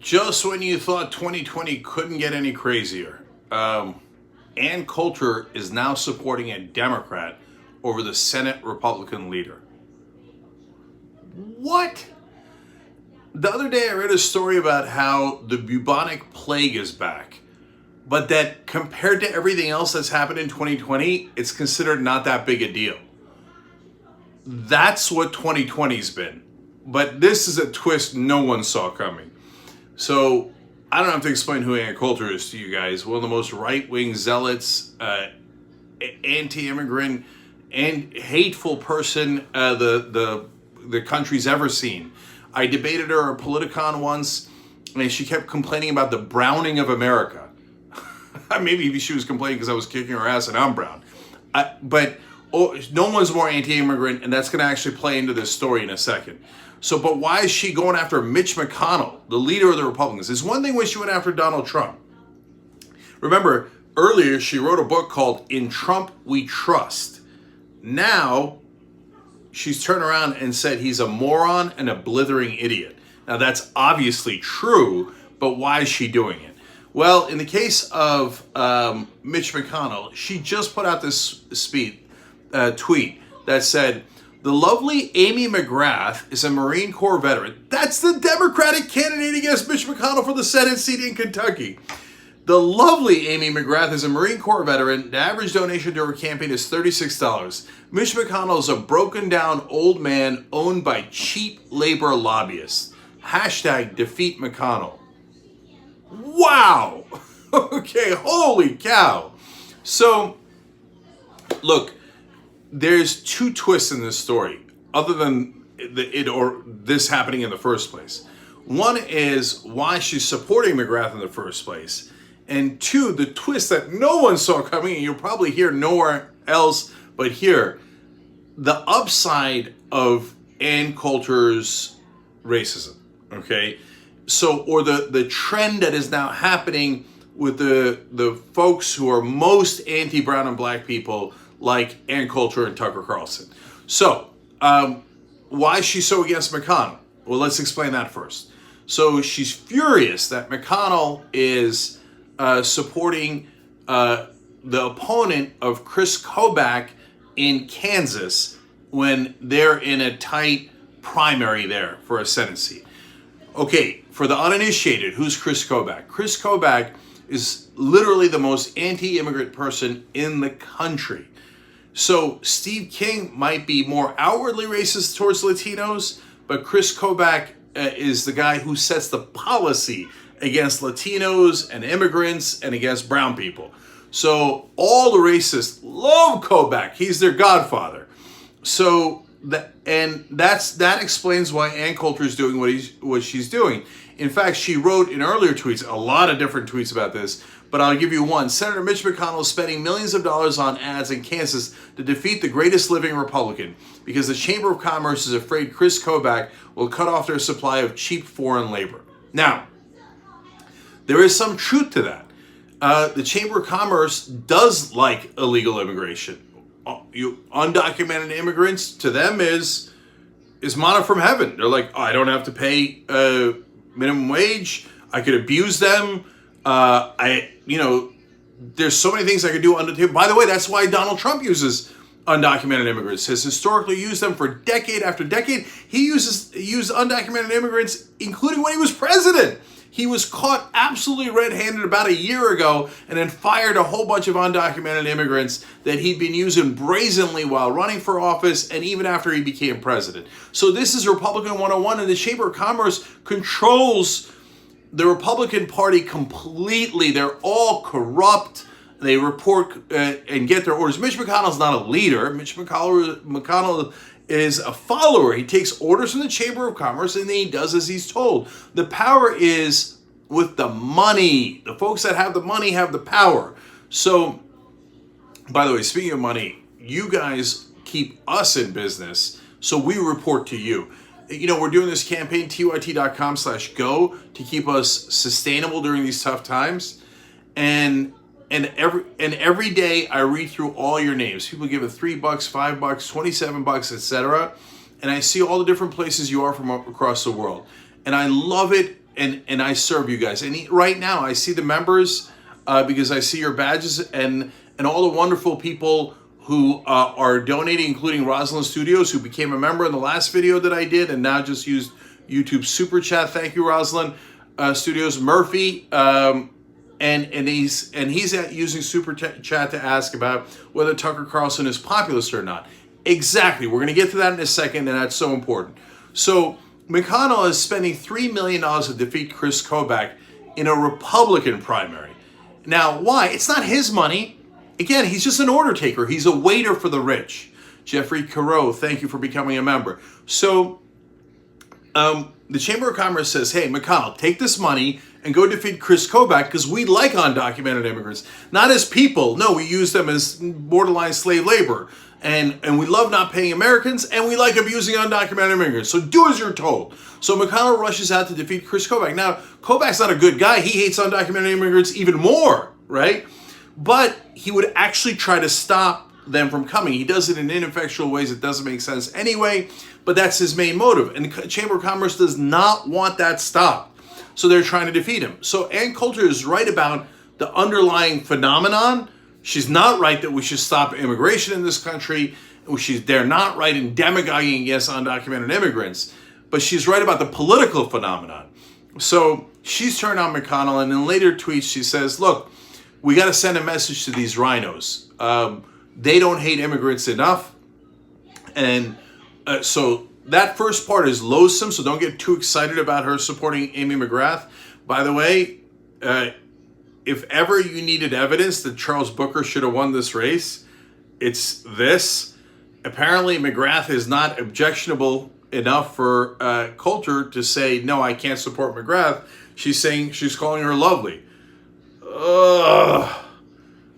Just when you thought 2020 couldn't get any crazier, Ann Coulter is now supporting a Democrat over the Senate Republican leader. What? The other day I read a story about how the bubonic plague is back, but that compared to everything else that's happened in 2020, it's considered not that big a deal. That's what 2020's been. But this is a twist no one saw coming. So I don't have to explain who Ann Coulter is to you guys. One of the most right-wing zealots, anti-immigrant, and hateful person the country's ever seen. I debated her at Politicon once, and she kept complaining about the browning of America. Maybe she was complaining because I was kicking her ass and I'm brown. But no one's more anti-immigrant, and that's going to actually play into this story in a second. So, but why is she going after Mitch McConnell, the leader of the Republicans? It's one thing when she went after Donald Trump. Remember, earlier she wrote a book called In Trump We Trust. Now, she's turned around and said he's a moron and a blithering idiot. Now, that's obviously true, but why is she doing it? Well, in the case of Mitch McConnell, she just put out this tweet that said, "The lovely Amy McGrath is a Marine Corps veteran." That's the Democratic candidate against Mitch McConnell for the Senate seat in Kentucky. "The lovely Amy McGrath is a Marine Corps veteran. The average donation to her campaign is $36. Mitch McConnell is a broken down old man owned by cheap labor lobbyists. Hashtag defeat McConnell." Wow. Okay, holy cow. So, look, there's two twists in this story, other than this happening in the first place. One is why she's supporting McGrath in the first place. And two, the twist that no one saw coming, and you'll probably hear nowhere else but here, the upside of Ann Coulter's racism, okay? So, or the trend that is now happening with the folks who are most anti-brown and black people, like Ann Coulter and Tucker Carlson. So, why is she so against McConnell? Well, let's explain that first. So, she's furious that McConnell is supporting the opponent of Chris Kobach in Kansas when they're in a tight primary there for a Senate seat. Okay, for the uninitiated, who's Chris Kobach? Chris Kobach is literally the most anti-immigrant person in the country. So Steve King might be more outwardly racist towards Latinos, but Chris Kobach is the guy who sets the policy against Latinos and immigrants and against brown people. So all the racists love Kobach. He's their godfather. So that explains why Ann Coulter is doing what she's doing. In fact, she wrote in earlier tweets, a lot of different tweets about this, but I'll give you one. Senator Mitch McConnell is spending millions of dollars on ads in Kansas to defeat the greatest living Republican because the Chamber of Commerce is afraid Chris Kobach will cut off their supply of cheap foreign labor. Now, there is some truth to that. The Chamber of Commerce does like illegal immigration. Undocumented immigrants, to them, is manna from heaven. They're like, oh, I don't have to pay minimum wage. I could abuse them. There's so many things I could do under the table. By the way, that's why Donald Trump uses undocumented immigrants. Has historically used them for decade after decade. He used undocumented immigrants, including when he was president. He was caught absolutely red-handed about a year ago and then fired a whole bunch of undocumented immigrants that he'd been using brazenly while running for office and even after he became president. So this is Republican 101, and the Chamber of Commerce controls the Republican Party completely. They're all corrupt. They report and get their orders. Mitch McConnell's not a leader. Mitch McConnell is a follower. He takes orders from the Chamber of Commerce and then he does as he's told. The power is with the money. The folks that have the money have the power. So, by the way, speaking of money, you guys keep us in business, so we report to you. You know, we're doing this campaign, tyt.com/go, to keep us sustainable during these tough times. And every day I read through all your names. People give it $3, $5, $27, etc. And I see all the different places you are from across the world. And I love it and I serve you guys. And right now, I see the members because I see your badges and all the wonderful people who are donating, including Rosalind Studios, who became a member in the last video that I did and now just used YouTube Super Chat. Thank you, Rosalind Studios. Murphy, and he's using Super Chat to ask about whether Tucker Carlson is populist or not. Exactly. We're going to get to that in a second, and that's so important. So McConnell is spending $3 million to defeat Chris Kobach in a Republican primary. Now, why? It's not his money. Again, he's just an order taker. He's a waiter for the rich. Jeffrey Carreau, thank you for becoming a member. So the Chamber of Commerce says, hey, McConnell, take this money and go defeat Chris Kobach because we like undocumented immigrants. Not as people. No, we use them as borderline slave labor. And we love not paying Americans, and we like abusing undocumented immigrants. So do as you're told. So McConnell rushes out to defeat Chris Kobach. Now, Kobach's not a good guy. He hates undocumented immigrants even more, right? But he would actually try to stop them from coming. He does it in ineffectual ways. It doesn't make sense anyway, but that's his main motive. And the Chamber of Commerce does not want that stopped. So they're trying to defeat him. So Ann Coulter is right about the underlying phenomenon. She's not right that we should stop immigration in this country. They're not right in demagoguing against undocumented immigrants. But she's right about the political phenomenon. So she's turned on McConnell, and in later tweets she says, look, we got to send a message to these rhinos. They don't hate immigrants enough. And so that first part is loathsome, so don't get too excited about her supporting Amy McGrath. By the way, if ever you needed evidence that Charles Booker should have won this race, it's this. Apparently, McGrath is not objectionable enough for Coulter to say, no, I can't support McGrath. She's calling her lovely. Ugh.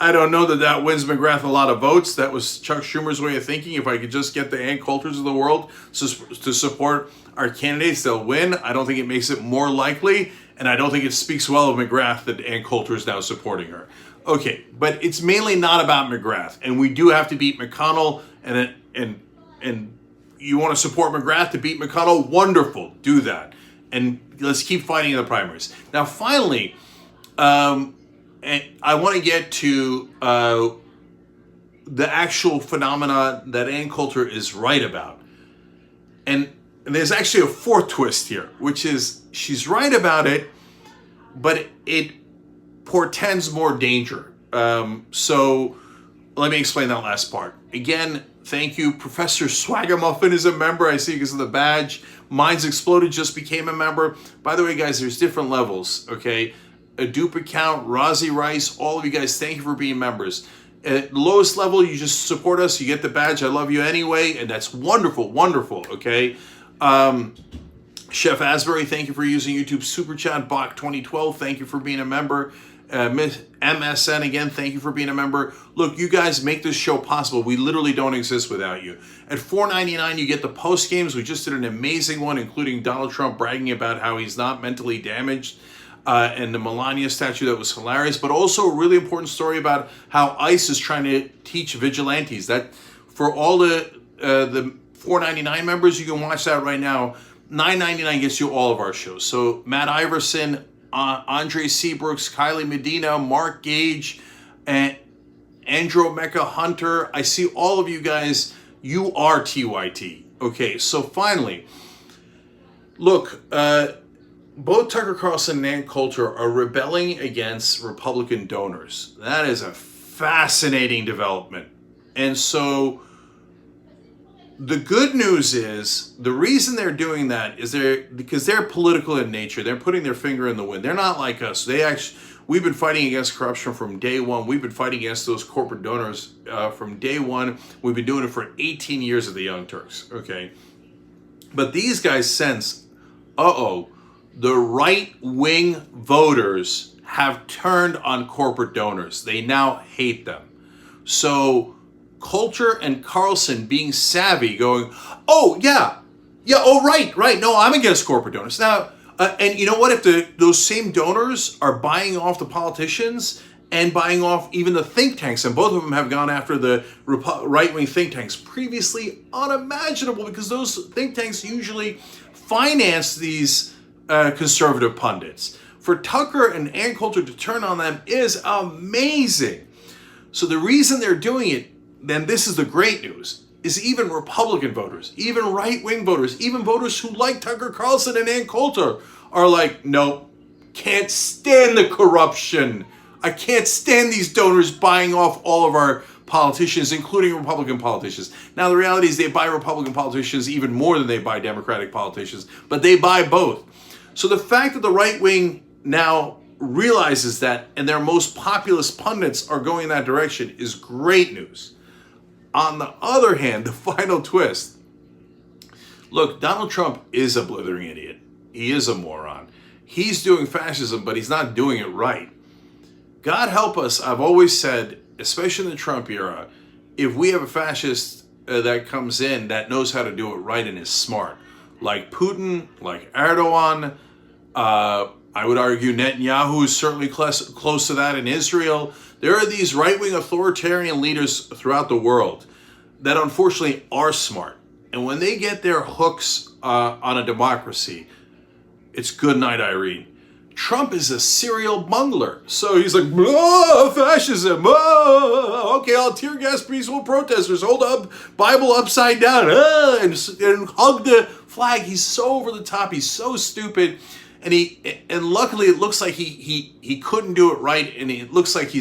I don't know that wins McGrath a lot of votes. That was Chuck Schumer's way of thinking. If I could just get the Ann Coulters of the world to support our candidates, they'll win. I don't think it makes it more likely, and I don't think it speaks well of McGrath that Ann Coulter is now supporting her. Okay, but it's mainly not about McGrath, and we do have to beat McConnell, and you want to support McGrath to beat McConnell? Wonderful, do that. And let's keep fighting in the primaries. Now, finally, and I want to get to the actual phenomena that Ann Coulter is right about. And there's actually a fourth twist here, which is she's right about it, but it portends more danger. So let me explain that last part. Again, thank you. Professor Swagamuffin is a member. I see because of the badge. Minds Exploded just became a member. By the way, guys, there's different levels, okay? A dupe account, Rozzy Rice, all of you guys, thank you for being members. At the lowest level, you just support us, you get the badge, I love you anyway, and that's wonderful, wonderful, okay? Chef Asbury, thank you for using YouTube Super Chat. Bach 2012, thank you for being a member. MSN, again, thank you for being a member. Look, you guys make this show possible. We literally don't exist without you. At $4.99, you get the post games. We just did an amazing one, including Donald Trump bragging about how he's not mentally damaged. And the Melania statue that was hilarious, but also a really important story about how ICE is trying to teach vigilantes. That for all the $4.99 members, you can watch that right now. $9.99 gets you all of our shows. So Matt Iverson, Andre Seabrooks, Kylie Medina, Mark Gage, and Andrew Mecca Hunter. I see all of you guys. You are TYT. Okay, so finally, look. Both Tucker Carlson and Ann Coulter are rebelling against Republican donors. That is a fascinating development. And so the good news is the reason they're doing that is because they're political in nature. They're putting their finger in the wind. They're not like us. We've been fighting against corruption from day one. We've been fighting against those corporate donors from day one. We've been doing it for 18 years of the Young Turks. Okay. But these guys sense, the right-wing voters have turned on corporate donors. They now hate them. So Coulter and Carlson being savvy, going, right. No, I'm against corporate donors. Now, and you know what? If those same donors are buying off the politicians and buying off even the think tanks, and both of them have gone after the right-wing think tanks, previously unimaginable, because those think tanks usually finance these conservative pundits. For Tucker and Ann Coulter to turn on them is amazing. So the reason they're doing it, then this is the great news, is even Republican voters, even right-wing voters, even voters who like Tucker Carlson and Ann Coulter are like, nope, can't stand the corruption. I can't stand these donors buying off all of our politicians, including Republican politicians. Now, the reality is they buy Republican politicians even more than they buy Democratic politicians, but they buy both. So the fact that the right wing now realizes that and their most populist pundits are going in that direction is great news. On the other hand, the final twist. Look, Donald Trump is a blithering idiot. He is a moron. He's doing fascism, but he's not doing it right. God help us, I've always said, especially in the Trump era, if we have a fascist that comes in that knows how to do it right and is smart, like Putin, like Erdogan, I would argue Netanyahu is certainly close to that in Israel. There are these right-wing authoritarian leaders throughout the world that unfortunately are smart. And when they get their hooks on a democracy, it's good night, Irene. Trump is a serial bungler. So he's like, oh, fascism. Oh, okay, I'll tear gas peaceful protesters. Hold up, Bible upside down. And hug the flag. He's so over the top. He's so stupid. And luckily it looks like he couldn't do it right. And it looks like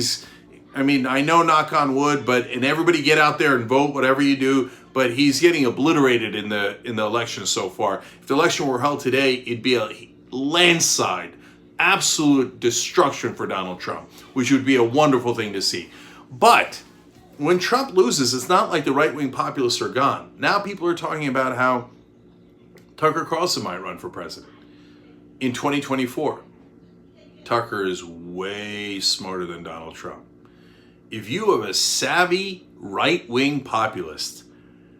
I know, knock on wood, and everybody get out there and vote, whatever you do. But he's getting obliterated in the election so far. If the election were held today, it'd be a landslide, absolute destruction for Donald Trump, which would be a wonderful thing to see. But when Trump loses, it's not like the right-wing populists are gone. Now people are talking about how Tucker Carlson might run for president in 2024. Tucker is way smarter than Donald Trump. If you have a savvy right-wing populist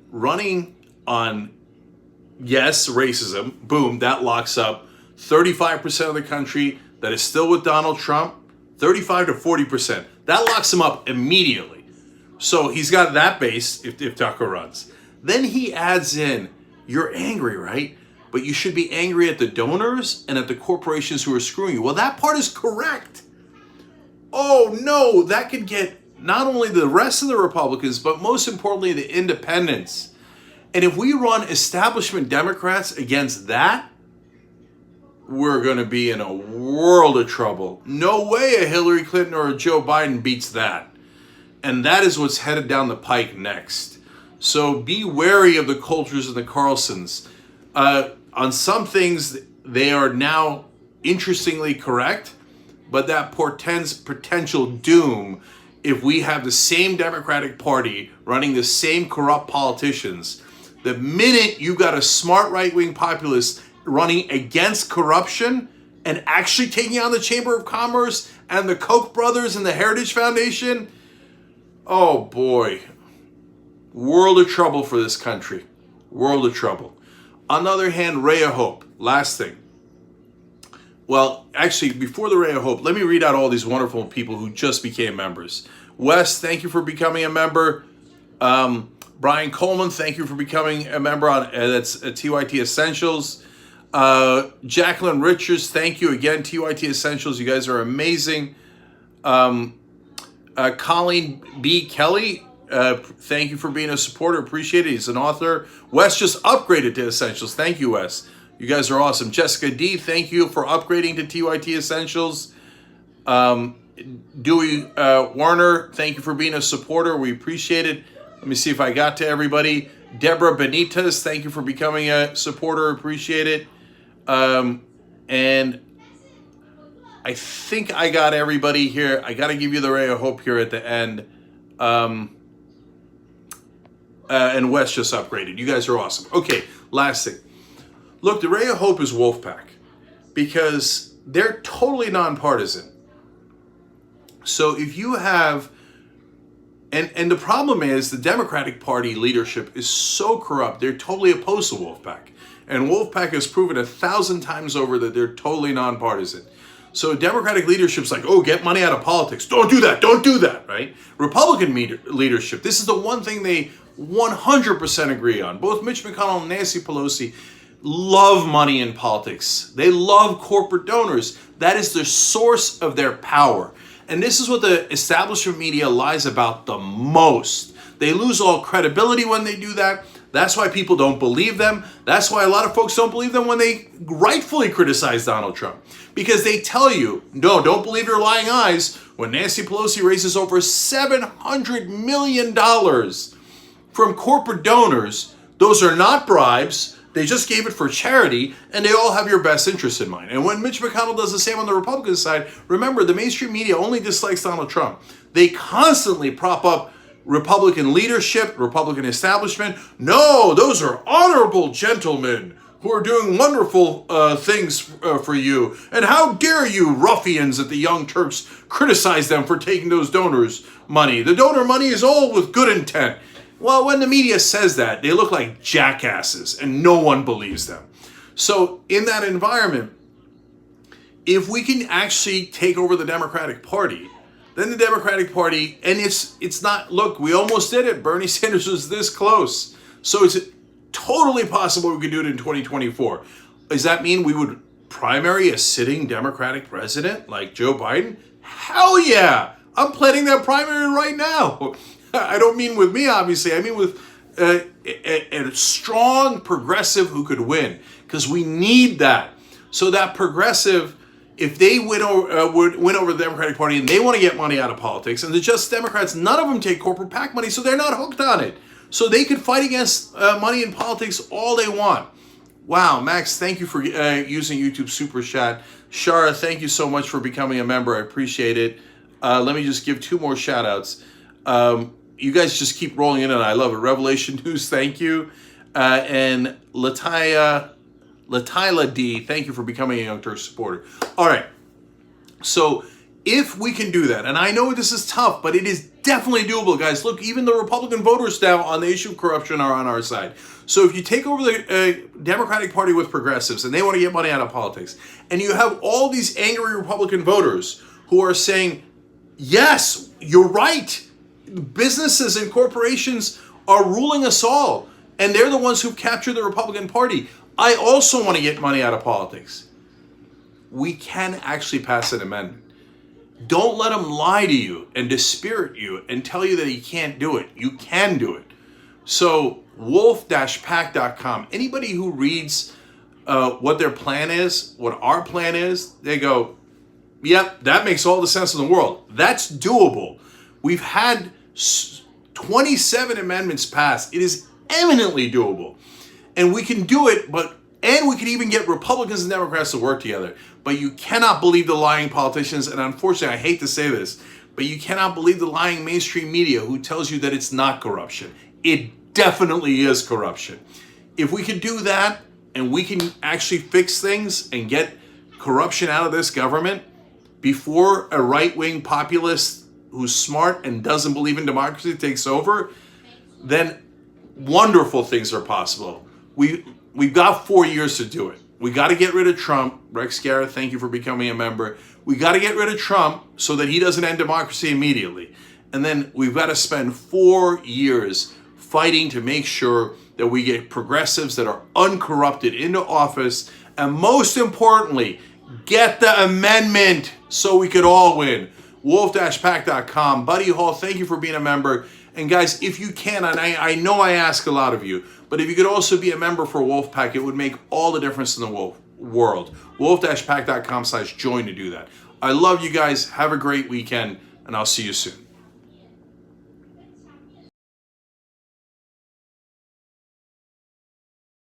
running on, yes, racism, boom, that locks up 35% of the country that is still with Donald Trump, 35 to 40%. That locks him up immediately. So he's got that base if Tucker runs. Then he adds in, you're angry, right? But you should be angry at the donors and at the corporations who are screwing you. Well, that part is correct. Oh no, that could get not only the rest of the Republicans, but most importantly, the independents. And if we run establishment Democrats against that, we're going to be in a world of trouble. No way a Hillary Clinton or a Joe Biden beats that. And that is what's headed down the pike next. So be wary of the Coulters and the Carlsons. On some things, they are now interestingly correct, but that portends potential doom if we have the same Democratic Party running the same corrupt politicians. The minute you got a smart right-wing populist running against corruption and actually taking on the Chamber of Commerce and the Koch brothers and the Heritage Foundation, oh boy, world of trouble for this country. World of trouble. On the other hand, ray of hope. Last thing. Well, actually, before the ray of hope, let me read out all these wonderful people who just became members. Wes, thank you for becoming a member. Brian Coleman, thank you for becoming a member on that's TYT Essentials. Jacqueline Richards, thank you again, TYT Essentials. You guys are amazing. Colleen B. Kelly, thank you for being a supporter. Appreciate it. He's an author. Wes just upgraded to Essentials. Thank you, Wes. You guys are awesome. Jessica D., thank you for upgrading to TYT Essentials. Dewey Warner, thank you for being a supporter. We appreciate it. Let me see if I got to everybody. Deborah Benitez, thank you for becoming a supporter. Appreciate it. And I think I got everybody here. I got to give you the ray of hope here at the end. And Wes just upgraded. You guys are awesome. Okay, last thing. Look, the ray of hope is Wolfpack because they're totally nonpartisan. So if you have, and the problem is the Democratic Party leadership is so corrupt, they're totally opposed to Wolfpack. And Wolfpack has proven 1,000 times over that they're totally nonpartisan. So Democratic leadership's like, oh, get money out of politics. Don't do that, right? Republican leadership, this is the one thing they 100% agree on. Both Mitch McConnell and Nancy Pelosi, love money in politics. They love corporate donors. That is the source of their power. And this is what the establishment media lies about the most. They lose all credibility when they do that. That's why people don't believe them. That's why a lot of folks don't believe them when they rightfully criticize Donald Trump. Because they tell you, no, don't believe your lying eyes. When Nancy Pelosi raises over $700 million from corporate donors, those are not bribes. They just gave it for charity, and they all have your best interest in mind. And when Mitch McConnell does the same on the Republican side, remember, the mainstream media only dislikes Donald Trump. They constantly prop up Republican leadership, Republican establishment. No, those are honorable gentlemen who are doing wonderful things for you. And how dare you, ruffians at the Young Turks, criticize them for taking those donors' money. The donor money is all with good intent. Well, when the media says that, they look like jackasses, and no one believes them. So in that environment, if we can actually take over the Democratic Party, then the Democratic Party, and it's not, look, we almost did it. Bernie Sanders was this close. So it's totally possible we could do it in 2024. Does that mean we would primary a sitting Democratic president like Joe Biden? Hell yeah! I'm planning that primary right now. I don't mean with me, obviously. I mean with a strong progressive who could win, because we need that. So that progressive, if they win over the Democratic Party and they want to get money out of politics, and the Just Democrats, none of them take corporate PAC money, so they're not hooked on it. So they could fight against money in politics all they want. Wow, Max, thank you for using YouTube Super Chat. Shara, thank you so much for becoming a member. I appreciate it. Let me just give two more shout outs. You guys just keep rolling in, and I love it. Revelation News, thank you. And Latila D, thank you for becoming a Young Turks supporter. All right, so if we can do that, and I know this is tough, but it is definitely doable, guys. Look, even the Republican voters now on the issue of corruption are on our side. So if you take over the Democratic Party with progressives, and they want to get money out of politics, and you have all these angry Republican voters who are saying, yes, you're right, businesses and corporations are ruling us all, and they're the ones who've captured the Republican Party. I also want to get money out of politics. We can actually pass an amendment. Don't let them lie to you and dispirit you and tell you that you can't do it. You can do it. So wolf-pac.com, anybody who reads what their plan is, what our plan is, they go, yep, that makes all the sense in the world. That's doable. We've had 27 amendments passed. It is eminently doable. And we can do it, and we can even get Republicans and Democrats to work together. But you cannot believe the lying politicians, and unfortunately, I hate to say this, but you cannot believe the lying mainstream media who tells you that it's not corruption. It definitely is corruption. If we can do that, and we can actually fix things and get corruption out of this government before a right-wing populist who's smart and doesn't believe in democracy takes over, then wonderful things are possible. We've got 4 years to do it. We got to get rid of Trump. Rex Garrett, thank you for becoming a member. We got to get rid of Trump so that he doesn't end democracy immediately. And then we've got to spend 4 years fighting to make sure that we get progressives that are uncorrupted into office. And most importantly, get the amendment so we could all win. wolf-pac.com. Buddy Hall, thank you for being a member. And guys, if you can, and I know I ask a lot of you, but if you could also be a member for Wolfpack, it would make all the difference in the world. wolf-pac.com/join to do that. I love you guys. Have a great weekend, and I'll see you soon.